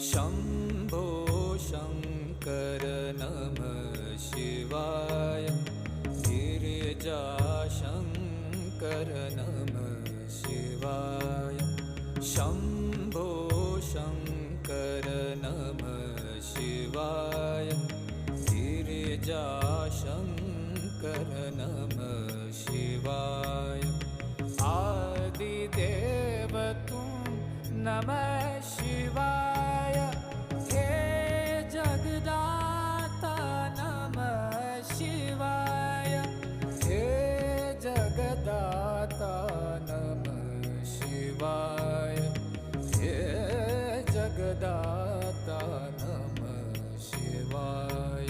शम्भो शङ्कर नमः शिवाय। गिरिजाशङ्कर नमः शिवाय। शम्भो शङ्कर नमः शिवाय। गिरिजाशङ्कर नमः शिवाय। आदिदेव तुम नमः शिवाय। हे जगदाता नमः शिवाय। हे जगदाता नमः शिवाय। हे जगदाता नमः शिवाय।